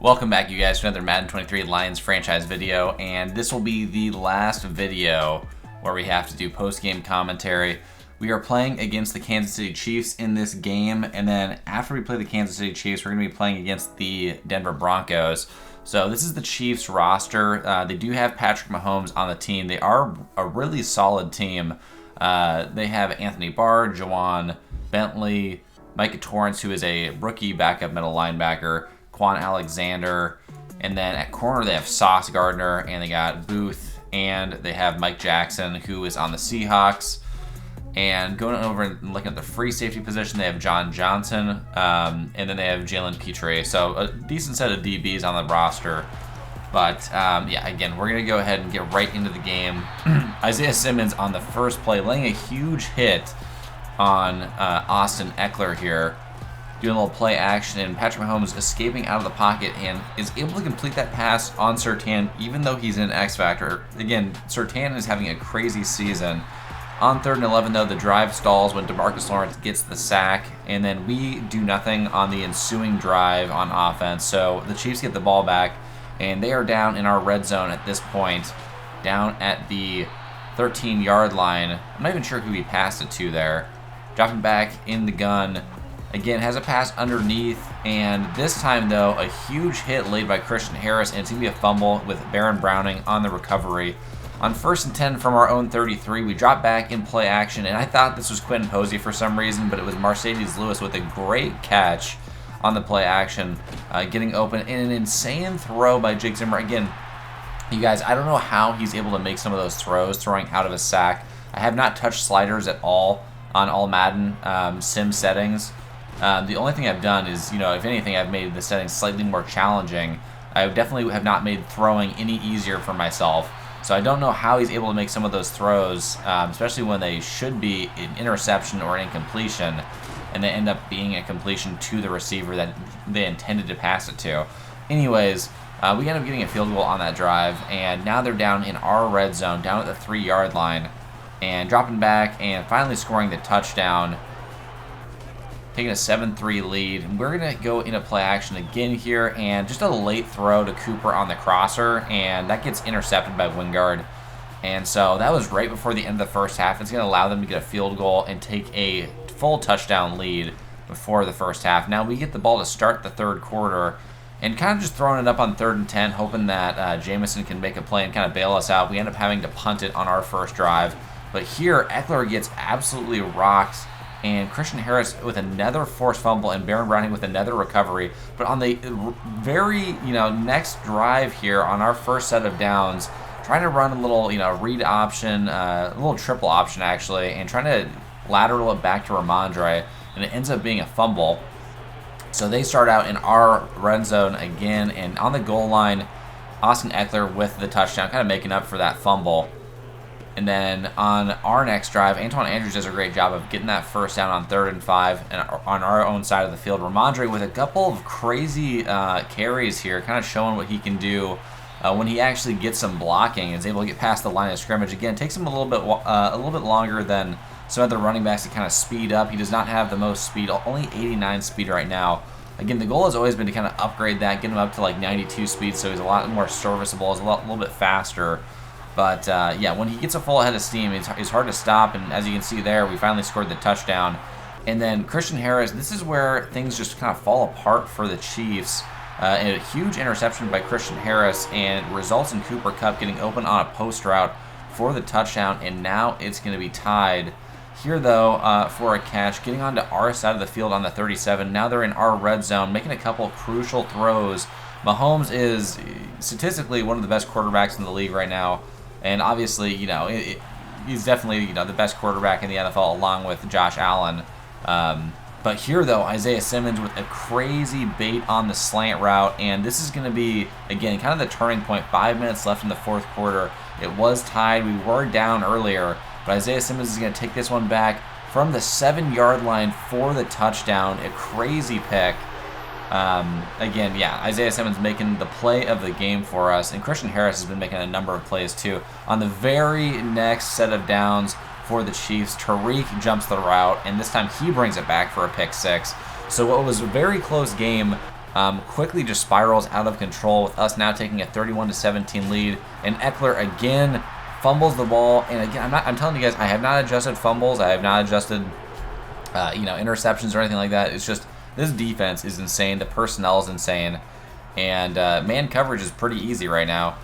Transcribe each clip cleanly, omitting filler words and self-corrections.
Welcome back, you guys, to another Madden 23 Lions franchise video, and this will be the last video where we have to do post-game commentary. We are playing against the Kansas City Chiefs in this game, and then after we play the Kansas City Chiefs, we're going to be playing against the Denver Broncos. So this is the Chiefs roster. They do have Patrick Mahomes on the team. They are a really solid team. They have Anthony Barr, Jawan Bentley, Micah Torrance, who is a rookie backup middle linebacker, Quan Alexander, and then at corner they have Sauce Gardner, and they got Booth, and they have Mike Jackson, who is on the Seahawks. And going over and looking at the free safety position, they have John Johnson, and then they have Jalen Petre. So a decent set of DBs on the roster. But yeah, again, we're going to go ahead and get right into the game. Isaiah Simmons on the first play, laying a huge hit on Austin Eckler here, doing a little play action, and Patrick Mahomes escaping out of the pocket and is able to complete that pass on Surtain, even though he's in X Factor. Again, Surtain is having a crazy season. On 3rd and 11, though, the drive stalls when DeMarcus Lawrence gets the sack, and then we do nothing on the ensuing drive on offense. So the Chiefs get the ball back, and they are down in our red zone at this point, down at the 13-yard line. I'm not even sure who he passed it to there. Dropping back in the gun. Again, has a pass underneath, and this time, though, a huge hit laid by Christian Harris, and it's going to be a fumble with Baron Browning on the recovery. On 1st and 10 from our own 33, we drop back in play action, and I thought this was Quentin Posey for some reason, but it was Mercedes Lewis with a great catch on the play action, getting open, and an insane throw by Jake Zimmer. Again, you guys, I don't know how he's able to make some of those throws, throwing out of a sack. I have not touched sliders at all on all Madden sim settings. The only thing I've done is, if anything, I've made the settings slightly more challenging. I definitely have not made throwing any easier for myself. So I don't know how he's able to make some of those throws, especially when they should be an interception or an incompletion, and they end up being a completion to the receiver that they intended to pass it to. Anyways, we end up getting a field goal on that drive, and now they're down in our red zone, down at the 3-yard line, and dropping back and finally scoring the touchdown, taking a 7-3 lead. And we're going to go into play action again here, and just a late throw to Cooper on the crosser, and that gets intercepted by Wingard. And so that was right before the end of the first half. It's going to allow them to get a field goal and take a full touchdown lead before the first half. Now we get the ball to start the third quarter, and kind of just throwing it up on 3rd and 10, hoping that Jamison can make a play and kind of bail us out. We end up having to punt it on our first drive. But here, Eckler gets absolutely rocked, and Christian Harris with another forced fumble, and Baron Browning with another recovery. But on the very next drive here, on our first set of downs, trying to run a little read option, a little triple option actually, and trying to lateral it back to Ramondre, and it ends up being a fumble. So they start out in our red zone again, and on the goal line, Austin Eckler with the touchdown, kind of making up for that fumble. And then on our next drive, Antoine Andrews does a great job of getting that first down on 3rd and 5 and on our own side of the field. Ramondre with a couple of crazy carries here, kind of showing what he can do when he actually gets some blocking and is able to get past the line of scrimmage. Again, takes him a little bit longer than some other running backs to kind of speed up. He does not have the most speed, only 89 speed right now. Again, the goal has always been to kind of upgrade that, get him up to like 92 speed, so he's a lot more serviceable, he's a little bit faster. But yeah, when he gets a full head of steam, it's hard to stop, and as you can see there, we finally scored the touchdown. And then Christian Harris, this is where things just kind of fall apart for the Chiefs. And a huge interception by Christian Harris, and results in Cooper Kupp getting open on a post route for the touchdown, and now it's going to be tied. Here, though, for a catch, getting onto our side of the field on the 37. Now they're in our red zone, making a couple crucial throws. Mahomes is statistically one of the best quarterbacks in the league right now. And obviously, he's definitely, the best quarterback in the NFL along with Josh Allen. But here, though, Isaiah Simmons with a crazy bait on the slant route. And this is going to be, again, kind of the turning point. 5 minutes left in the fourth quarter. It was tied. We were down earlier. But Isaiah Simmons is going to take this one back from the 7-yard line for the touchdown. A crazy pick. Again, yeah, Isaiah Simmons making the play of the game for us, and Christian Harris has been making a number of plays too. On the very next set of downs for the Chiefs, Tariq jumps the route, and this time he brings it back for a pick six. So what was a very close game quickly just spirals out of control with us now taking a 31-17 lead. And Eckler again fumbles the ball. And again, I'm telling you guys, I have not adjusted fumbles. I have not adjusted, interceptions or anything like that. It's just this defense is insane. The personnel is insane. And man coverage is pretty easy right now.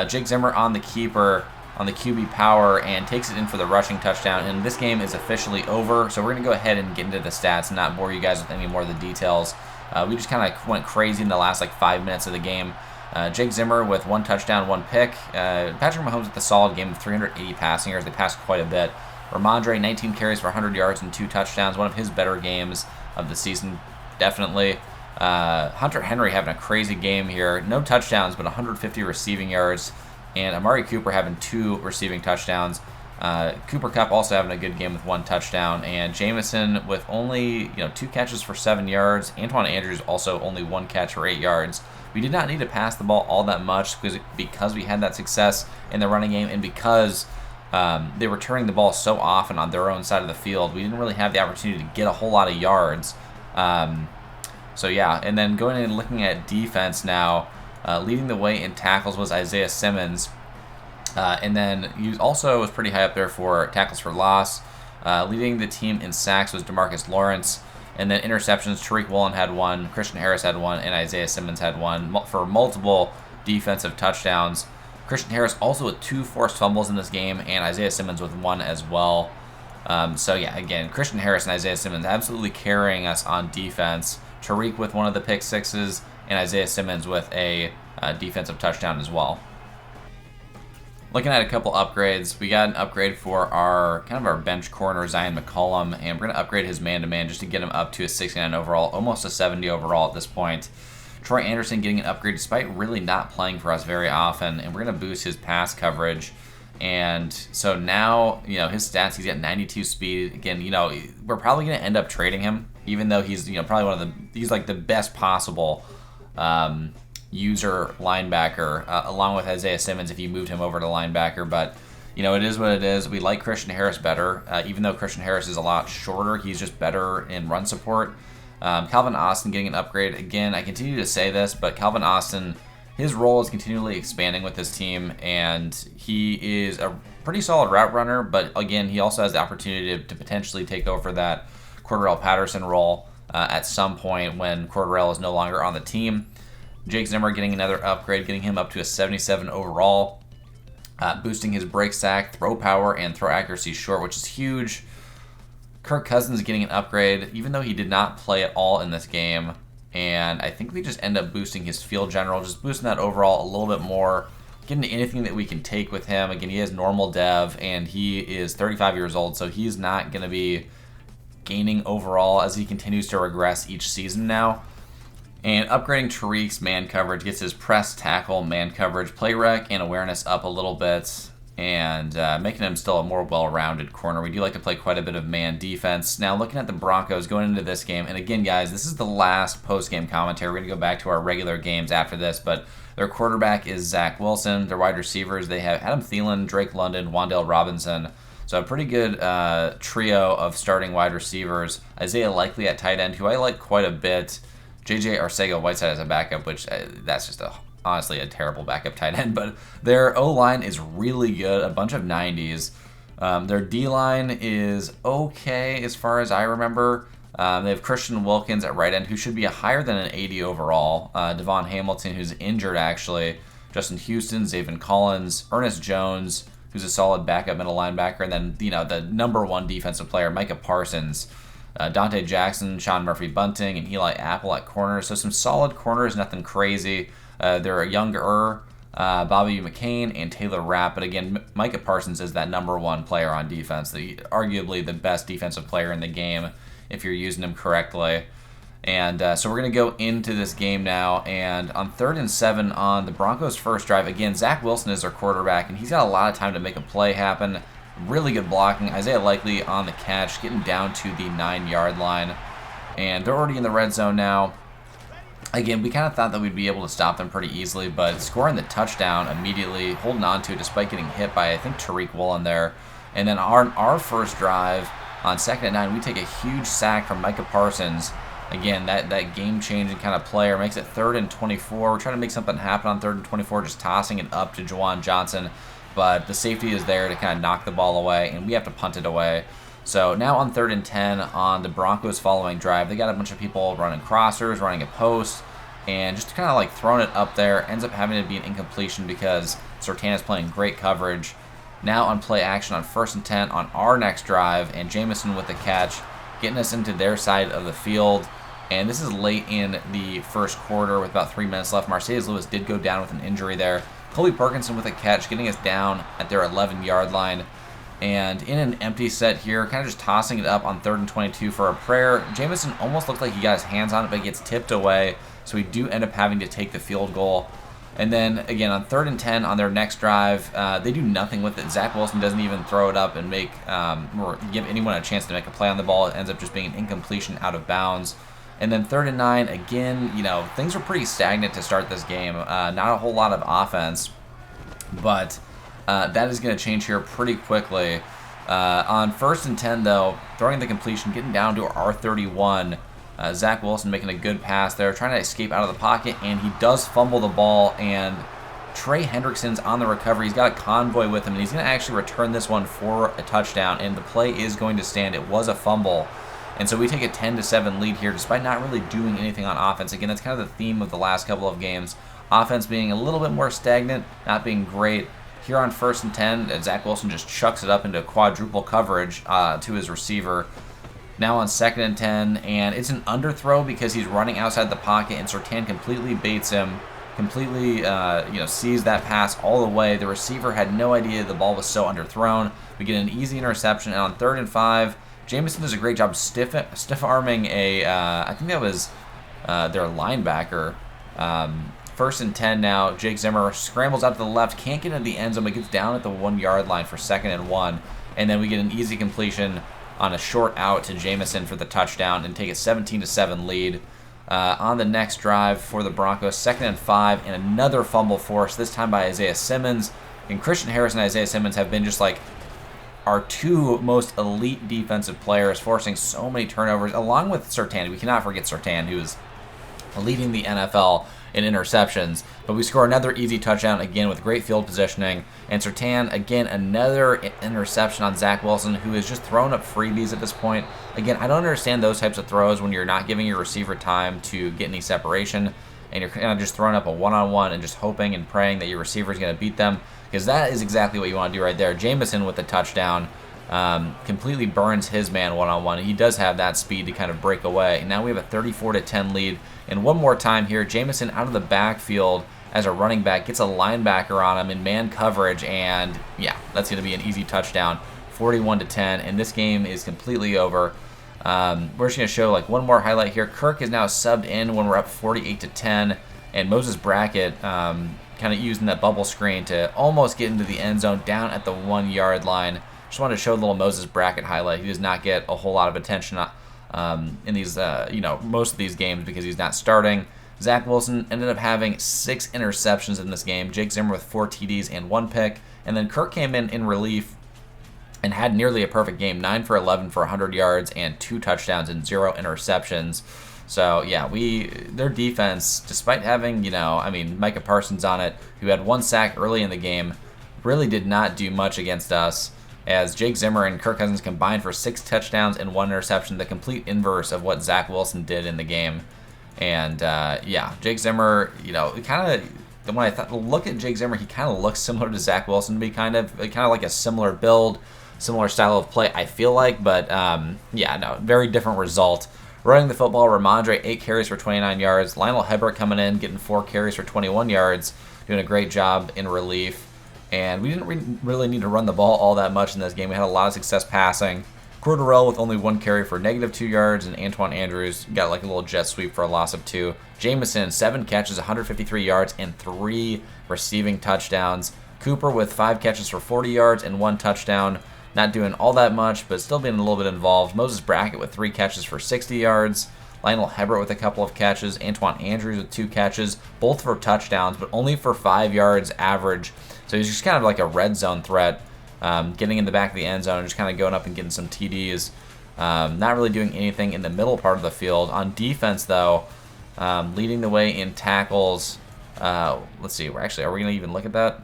Jake Zimmer on the keeper, on the QB power, and takes it in for the rushing touchdown. And this game is officially over. So we're going to go ahead and get into the stats and not bore you guys with any more of the details. We just kind of went crazy in the last 5 minutes of the game. Jake Zimmer with 1 touchdown, 1 pick. Patrick Mahomes with a solid game of 380 passing yards. They passed quite a bit. Ramondre, 19 carries for 100 yards and 2 touchdowns. One of his better games of the season, definitely. Hunter Henry having a crazy game here. No touchdowns, but 150 receiving yards. And Amari Cooper having 2 receiving touchdowns. Cooper Kupp also having a good game with 1 touchdown. And Jameson with only 2 catches for 7 yards. Antoine Andrews also only 1 catch for 8 yards. We did not need to pass the ball all that much because we had that success in the running game, and because they were turning the ball so often on their own side of the field. We didn't really have the opportunity to get a whole lot of yards. So yeah, and then going in and looking at defense now, leading the way in tackles was Isaiah Simmons. And then he also was pretty high up there for tackles for loss. Leading the team in sacks was DeMarcus Lawrence. And then interceptions, Tariq Woolen had 1, Christian Harris had 1, and Isaiah Simmons had 1 for multiple defensive touchdowns. Christian Harris also with 2 forced fumbles in this game, and Isaiah Simmons with 1 as well. So yeah, again, Christian Harris and Isaiah Simmons absolutely carrying us on defense. Tariq with 1 of the pick sixes, and Isaiah Simmons with a defensive touchdown as well. Looking at a couple upgrades, we got an upgrade for our bench corner, Zion McCollum, and we're going to upgrade his man-to-man just to get him up to a 69 overall, almost a 70 overall at this point. Troy Anderson getting an upgrade despite really not playing for us very often, and we're going to boost his pass coverage. And so now, his stats, he's got 92 speed. Again, we're probably going to end up trading him, even though he's, probably he's like the best possible user linebacker, along with Isaiah Simmons if you moved him over to linebacker. But it is what it is. We like Christian Harris better, even though Christian Harris is a lot shorter. He's just better in run support. Calvin Austin getting an upgrade. Again, I continue to say this, but Calvin Austin, his role is continually expanding with this team, and he is a pretty solid route runner. But again, he also has the opportunity to potentially take over that Cordarrelle Patterson role at some point when Cordarrelle is no longer on the team. Jake Zimmer getting another upgrade, getting him up to a 77 overall, boosting his break sack, throw power, and throw accuracy short, which is huge. Kirk Cousins getting an upgrade, even though he did not play at all in this game. And I think we just end up boosting his field general, just boosting that overall a little bit more, getting to anything that we can take with him. Again, he has normal dev, and he is 35 years old, so he's not going to be gaining overall as he continues to regress each season now. And upgrading Tariq's man coverage gets his press, tackle, man coverage, play rec, and awareness up a little bit, and making him still a more well-rounded corner. We do like to play quite a bit of man defense. Now, looking at the Broncos going into this game, and again, guys, this is the last post-game commentary. We're going to go back to our regular games after this, but their quarterback is Zach Wilson. Their wide receivers, they have Adam Thielen, Drake London, Wan'Dale Robinson. So a pretty good trio of starting wide receivers. Isaiah Likely at tight end, who I like quite a bit. J.J. Arcega-Whiteside as a backup, which that's just honestly a terrible backup tight end. But their O-line is really good, a bunch of 90s. Their D-line is okay as far as I remember. They have Christian Wilkins at right end, who should be a higher than an 80 overall. Devon Hamilton, who's injured actually. Justin Houston, Zaven Collins, Ernest Jones, who's a solid backup middle linebacker. And then, the number 1 defensive player, Micah Parsons. Dante Jackson, Sean Murphy-Bunting, and Eli Apple at corners. So some solid corners, nothing crazy. They're a younger Bobby McCain and Taylor Rapp. But again, Micah Parsons is that number 1 player on defense, arguably the best defensive player in the game if you're using him correctly. And so we're going to go into this game now. And on 3rd and 7 on the Broncos' first drive, again, Zach Wilson is their quarterback, and he's got a lot of time to make a play happen. Really good blocking. Isaiah Likely on the catch, getting down to the 9-yard line. And they're already in the red zone now. Again, we kind of thought that we'd be able to stop them pretty easily, but scoring the touchdown immediately, holding on to it despite getting hit by, I think, Tariq Woolen there. And then our first drive on 2nd and 9, we take a huge sack from Micah Parsons. again, that game-changing kind of player. Makes it 3rd and 24. We're trying to make something happen on 3rd and 24, just tossing it up to Juwan Johnson. But the safety is there to kind of knock the ball away, and we have to punt it away. So now on 3rd and 10 on the Broncos following drive, they got a bunch of people running crossers, running a post, and just kind of like throwing it up there. Ends up having to be an incompletion because Surtain is playing great coverage. Now on play action on 1st and 10 on our next drive, and Jamison with the catch, getting us into their side of the field. And this is late in the first quarter with about 3 minutes left. Marcedes Lewis did go down with an injury there. Colby Perkinson with a catch, getting us down at their 11-yard line. And in an empty set here, kind of just tossing it up on 3rd and 22 for a prayer. Jamison almost looked like he got his hands on it, but it gets tipped away. So we do end up having to take the field goal. And then, again, on 3rd and 10 on their next drive, they do nothing with it. Zach Wilson doesn't even throw it up and make or give anyone a chance to make a play on the ball. It ends up just being an incompletion out of bounds. And then 3rd and 9, again, things were pretty stagnant to start this game. Not a whole lot of offense, but that is going to change here pretty quickly. On 1st and 10, though, throwing the completion, getting down to our 31. Zach Wilson making a good pass there, trying to escape out of the pocket, and he does fumble the ball, and Trey Hendrickson's on the recovery. He's got a convoy with him, and he's going to actually return this one for a touchdown, and the play is going to stand. It was a fumble, and so we take a 10-7 lead here despite not really doing anything on offense. Again, that's kind of the theme of the last couple of games. Offense being a little bit more stagnant, not being great. Here on 1st and 10, Zach Wilson just chucks it up into quadruple coverage to his receiver. Now on 2nd and 10, and it's an underthrow because he's running outside the pocket, and Surtain completely baits him, completely sees that pass all the way. The receiver had no idea the ball was so underthrown. We get an easy interception, and on 3rd and 5, Jamison does a great job stiff-arming I think that was their linebacker. 1st and 10 now, Jake Zimmer scrambles out to the left, can't get into the end zone, but gets down at the 1-yard line for 2nd and 1, and then we get an easy completion on a short out to Jamison for the touchdown and take a 17-7 lead. On the next drive for the Broncos, 2nd and 5, and another fumble forced, this time by Isaiah Simmons. And Christian Harris and Isaiah Simmons have been just like our 2 most elite defensive players, forcing so many turnovers, along with Surtain. We cannot forget Surtain, who is leading the NFL in interceptions. But we score another easy touchdown, again with great field positioning. And Surtain, again, another interception on Zach Wilson, who is just throwing up freebies at this point. Again, I don't understand those types of throws when you're not giving your receiver time to get any separation, and you're kind of just throwing up a one-on-one and just hoping and praying that your receiver is going to beat them, because that is exactly what you want to do right there. Jamison with the touchdown completely burns his man one-on-one. He does have that speed to kind of break away. And now we have a 34-10 lead. And one more time here, Jamison out of the backfield as a running back, gets a linebacker on him in man coverage, and yeah, that's going to be an easy touchdown, 41-10, and this game is completely over. We're just going to show like one more highlight here. Kirk is now subbed in when we're up 48-10, and Moses Brackett kind of using that bubble screen to almost get into the end zone down at the 1-yard line. Just wanted to show a little Moses Brackett highlight. He does not get a whole lot of attention in these, most of these games because he's not starting. Zach Wilson ended up having 6 interceptions in this game. Jake Zimmer with 4 TDs and 1 pick. And then Kirk came in relief and had nearly a perfect game, 9 for 11 for 100 yards and 2 touchdowns and 0 interceptions. So, yeah, their defense, despite having, Micah Parsons on it, who had 1 sack early in the game, really did not do much against us, as Jake Zimmer and Kirk Cousins combined for 6 touchdowns and 1 interception, the complete inverse of what Zach Wilson did in the game. And, Jake Zimmer, when I look at Jake Zimmer, he kind of looks similar to Zach Wilson to be kind of like a similar build, similar style of play, I feel like. But, very different result. Running the football, Ramondre, 8 carries for 29 yards. Lionel Hebert coming in, getting 4 carries for 21 yards, doing a great job in relief. And we didn't really need to run the ball all that much in this game. We had a lot of success passing. Cordarrelle with only 1 carry for -2 yards, and Antoine Andrews got like a little jet sweep for a loss of 2. Jamison, 7 catches, 153 yards, and 3 receiving touchdowns. Cooper with 5 catches for 40 yards and 1 touchdown. Not doing all that much, but still being a little bit involved. Moses Brackett with 3 catches for 60 yards. Lionel Hebert with a couple of catches. Antoine Andrews with 2 catches, both for touchdowns, but only for 5 yards average. So he's just kind of like a red zone threat, getting in the back of the end zone and just kind of going up and getting some TDs. Not really doing anything in the middle part of the field. On defense, though, leading the way in tackles. Let's see. Are we going to even look at that?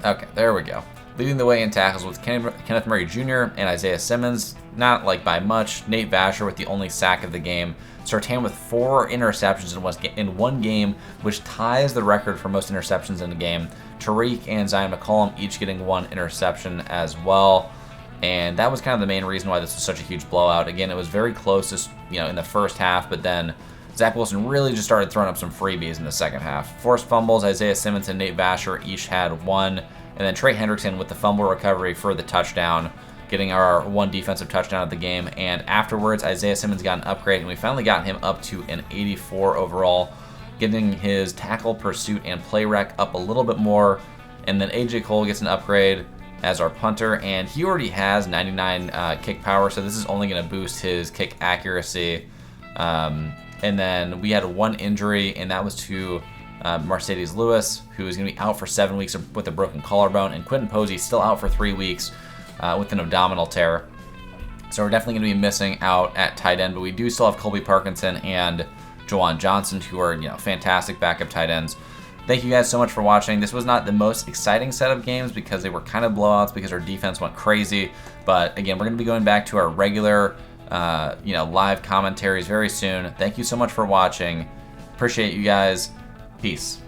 Okay, there we go. Leading the way in tackles with Kenneth Murray Jr. and Isaiah Simmons. Not like by much. Nate Vasher with the only sack of the game. Surtain with 4 interceptions in one game, which ties the record for most interceptions in a game. Tariq and Zion McCollum each getting 1 interception as well. And that was kind of the main reason why this was such a huge blowout. Again, it was very close in the first half, but then Zach Wilson really just started throwing up some freebies in the second half. Forced fumbles, Isaiah Simmons and Nate Vasher each had 1. And then Trey Hendrickson with the fumble recovery for the touchdown, getting our 1 defensive touchdown of the game. And afterwards, Isaiah Simmons got an upgrade, and we finally got him up to an 84 overall, getting his tackle, pursuit, and play rec up a little bit more. And then AJ Cole gets an upgrade as our punter, and he already has 99 kick power, so this is only going to boost his kick accuracy. And then we had 1 injury, and that was to Mercedes Lewis, who is going to be out for 7 weeks with a broken collarbone, and Quentin Posey still out for 3 weeks with an abdominal tear. So we're definitely going to be missing out at tight end, but we do still have Colby Parkinson and Juwan Johnson, who are fantastic backup tight ends. Thank you guys so much for watching. This was not the most exciting set of games because they were kind of blowouts because our defense went crazy. But again, we're going to be going back to our regular live commentaries very soon. Thank you so much for watching. Appreciate you guys. Peace.